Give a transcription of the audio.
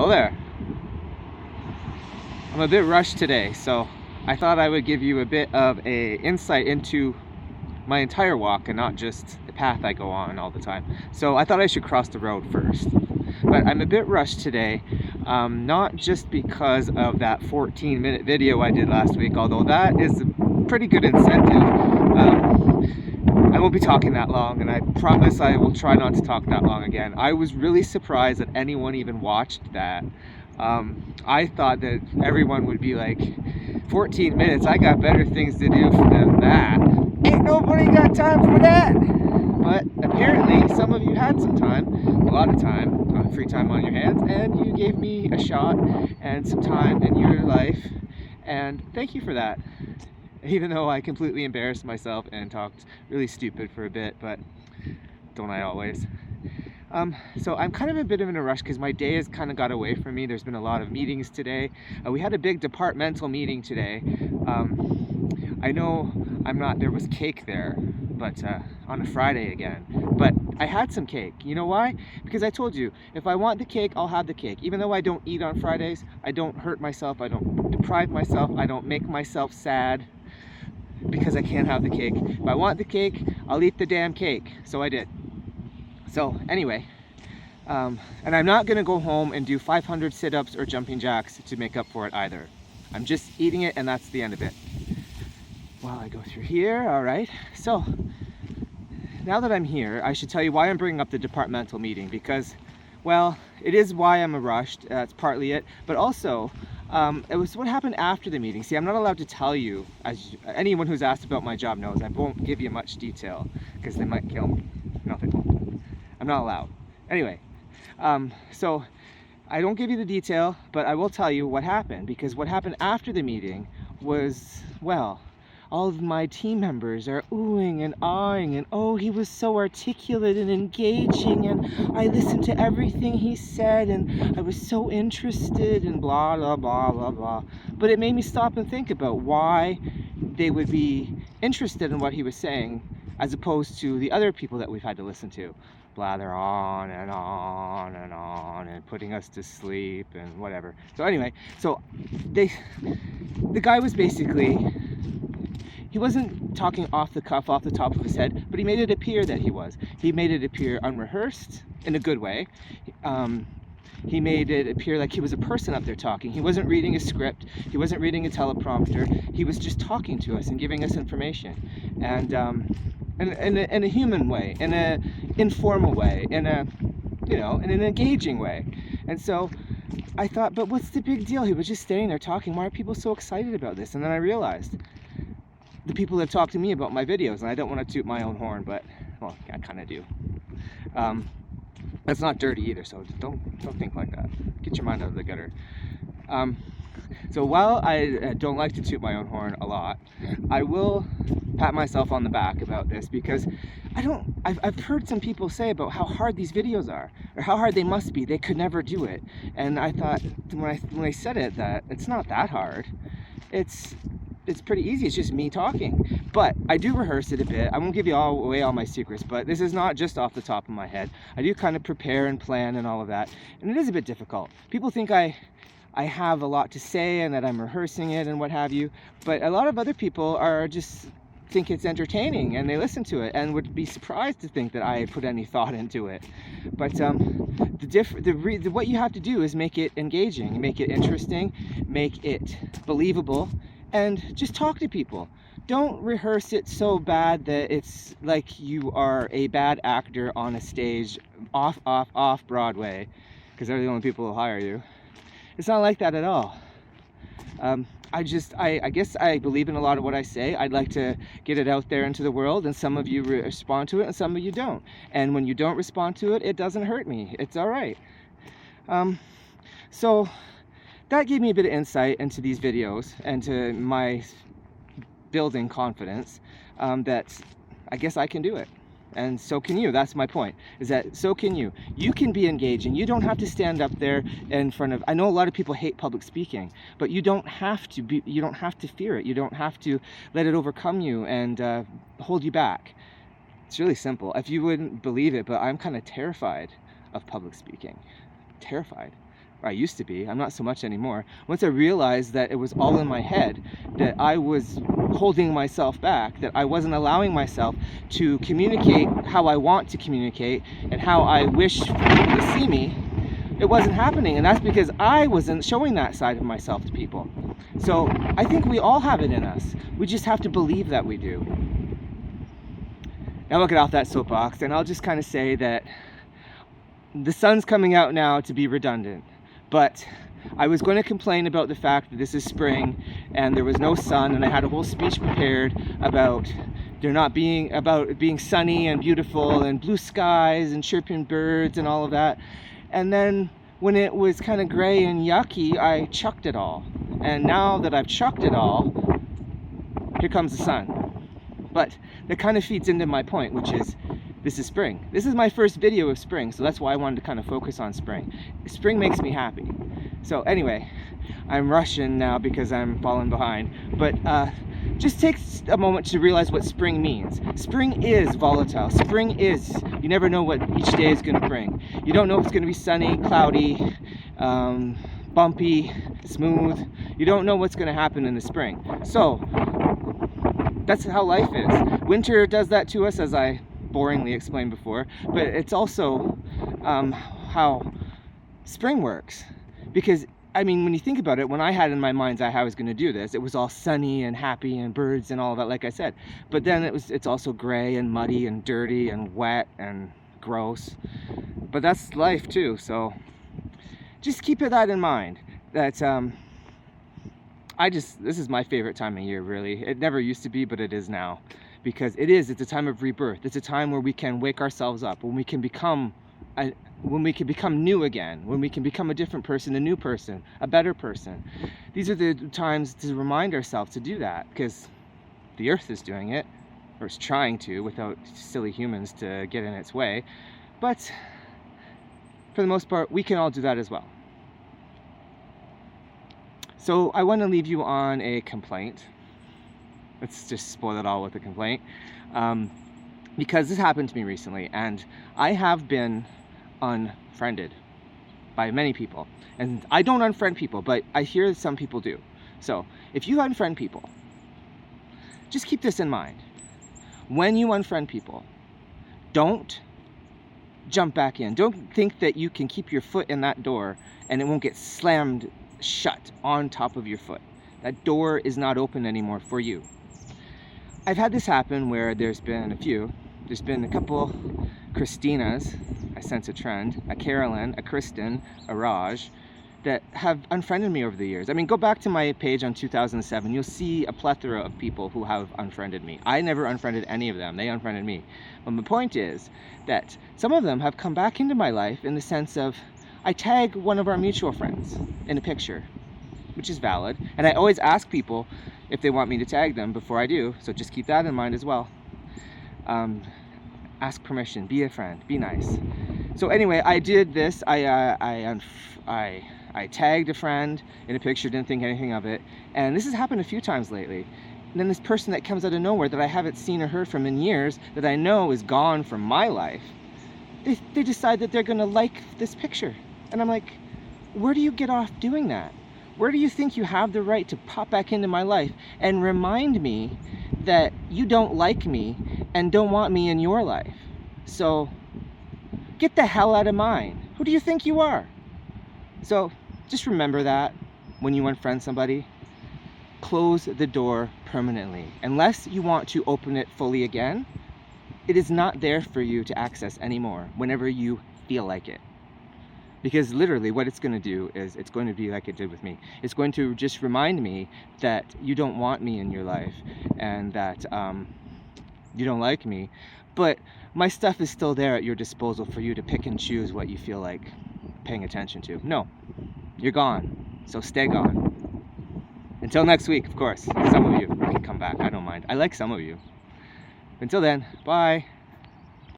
there. I'm a bit rushed today, so I thought I would give you a bit of a insight into my entire walk and not just the path I go on all the time. So I thought I should cross the road first. But I'm a bit rushed today, not just because of that 14-minute video I did last week, although that is a pretty good incentive. I won't be talking that long, and I promise I will try not to talk that long again. I was really surprised that anyone even watched that. I thought that everyone would be like, 14 minutes, I got better things to do than that. Ain't nobody got time for that. But apparently some of you had some time, a lot of time, free time on your hands, and you gave me a shot and some time in your life, and thank you for that. Even though I completely embarrassed myself and talked really stupid for a bit, but don't I always? So I'm kind of a bit of in a rush because my day has kind of got away from me. There's been a lot of meetings today. We had a big departmental meeting today. I know there was cake there, but on a Friday again. But I had some cake. You know why? Because I told you, if I want the cake, I'll have the cake. Even though I don't eat on Fridays, I don't hurt myself, I don't deprive myself, I don't make myself sad because I can't have the cake. If I want the cake, I'll eat the damn cake. So I did. So anyway, and I'm not gonna go home and do 500 sit-ups or jumping jacks to make up for it either. I'm just eating it, and that's the end of it. While I go through here, all right. So now that I'm here, I should tell you why I'm bringing up the departmental meeting, because, well, it is why I'm rushed. That's partly it, but also it was what happened after the meeting. See, I'm not allowed to tell you, as anyone who's asked about my job knows, I won't give you much detail because they might kill me. No, they won't. I'm not allowed. Anyway, so I don't give you the detail, but I will tell you what happened, because what happened after the meeting was, well, all of my team members are oohing and ahhing, and oh, he was so articulate and engaging, and I listened to everything he said, and I was so interested, and blah, blah, blah, blah, blah. But it made me stop and think about why they would be interested in what he was saying, as opposed to the other people that we've had to listen to. Blather on and on and on and putting us to sleep and whatever. So anyway, so the guy was basically, he wasn't talking off the cuff, off the top of his head, but he made it appear that he was. He made it appear unrehearsed in a good way. He made it appear like he was a person up there talking. He wasn't reading a script. He wasn't reading a teleprompter. He was just talking to us and giving us information. And in a human way, in an informal way, in an engaging way. And so I thought, but what's the big deal? He was just standing there talking. Why are people so excited about this? And then I realized the people that talk to me about my videos, and I don't want to toot my own horn, but, well, I kind of do. That's not dirty either, so don't think like that. Get your mind out of the gutter. So while I don't like to toot my own horn a lot, I will pat myself on the back about this, because I've heard some people say about how hard these videos are, or how hard they must be. They could never do it. And I thought, when I said it, that it's not that hard. It's pretty easy. It's just me talking. But I do rehearse it a bit. I won't give you away all my secrets, but this is not just off the top of my head. I do kind of prepare and plan and all of that. And it is a bit difficult. People think I have a lot to say and that I'm rehearsing it and what have you. But a lot of other people think it's entertaining, and they listen to it and would be surprised to think that I put any thought into it. But what you have to do is make it engaging, make it interesting, make it believable, and just talk to people. Don't rehearse it so bad that it's like you are a bad actor on a stage off Broadway, because they're the only people who'll hire you. It's not like that at all. I guess I believe in a lot of what I say. I'd like to get it out there into the world, and some of you respond to it and some of you don't. And when you don't respond to it, it doesn't hurt me. It's all right. So that gave me a bit of insight into these videos and to my building confidence, that I guess I can do it. And so can you. That's my point, is that so can you. You can be engaging. You don't have to stand up there in front of, I know a lot of people hate public speaking, but you don't have to fear it. You don't have to let it overcome you and hold you back. It's really simple. If you wouldn't believe it, but I'm kind of terrified of public speaking. Terrified. or I used to be, I'm not so much anymore. Once I realized that it was all in my head, that I was holding myself back, that I wasn't allowing myself to communicate how I want to communicate and how I wish for people to see me, it wasn't happening. And that's because I wasn't showing that side of myself to people. So I think we all have it in us. We just have to believe that we do. Now I'll get off that soapbox, and I'll just kind of say that the sun's coming out now, to be redundant, but I was going to complain about the fact that this is spring and there was no sun, and I had a whole speech prepared about it being sunny and beautiful and blue skies and chirping birds and all of that. And then when it was kind of gray and yucky, I chucked it all. And now that I've chucked it all, here comes the sun. But that kind of feeds into my point, which is this is spring. This is my first video of spring, so that's why I wanted to kind of focus on spring. Spring makes me happy. So anyway, I'm rushing now because I'm falling behind. But just take a moment to realize what spring means. Spring is volatile. Spring is, you never know what each day is going to bring. You don't know if it's going to be sunny, cloudy, bumpy, smooth. You don't know what's going to happen in the spring. So that's how life is. Winter does that to us, as I boringly explained before, but it's also how spring works. Because I mean, when you think about it, when I had in my mind's eye how I was going to do this, it was all sunny and happy and birds and all of that, like I said. But then it's also gray and muddy and dirty and wet and gross. But that's life too. So just keep that in mind. That this is my favorite time of year, really. It never used to be, but it is now. Because it's a time of rebirth. It's a time where we can wake ourselves up, when we can become new again, when we can become a different person, a new person, a better person. These are the times to remind ourselves to do that, because the earth is doing it, or it's trying to, without silly humans to get in its way. But for the most part, we can all do that as well. So I want to leave you on a complaint. Let's just spoil it all with a complaint. Because this happened to me recently, and I have been unfriended by many people. And I don't unfriend people, but I hear some people do. So if you unfriend people, just keep this in mind. When you unfriend people, don't jump back in. Don't think that you can keep your foot in that door and it won't get slammed shut on top of your foot. That door is not open anymore for you. I've had this happen where there's been a couple Christinas, I sense a trend, a Carolyn, a Kristen, a Raj, that have unfriended me over the years. I mean, go back to my page on 2007, you'll see a plethora of people who have unfriended me. I never unfriended any of them, they unfriended me. But my point is that some of them have come back into my life in the sense of, I tag one of our mutual friends in a picture, which is valid, and I always ask people if they want me to tag them before I do, so just keep that in mind as well. Ask permission, be a friend, be nice. So anyway, I did this. I tagged a friend in a picture, didn't think anything of it, and this has happened a few times lately. And then this person that comes out of nowhere that I haven't seen or heard from in years, that I know is gone from my life, they decide that they're gonna like this picture. And I'm like, where do you get off doing that? Where do you think you have the right to pop back into my life and remind me that you don't like me and don't want me in your life? So get the hell out of mine. Who do you think you are? So just remember that when you unfriend somebody, close the door permanently. Unless you want to open it fully again, it is not there for you to access anymore whenever you feel like it. Because literally what it's going to do is it's going to be like it did with me. It's going to just remind me that you don't want me in your life and that you don't like me. But my stuff is still there at your disposal for you to pick and choose what you feel like paying attention to. No, you're gone. So stay gone. Until next week, of course. Some of you can come back. I don't mind. I like some of you. Until then, bye.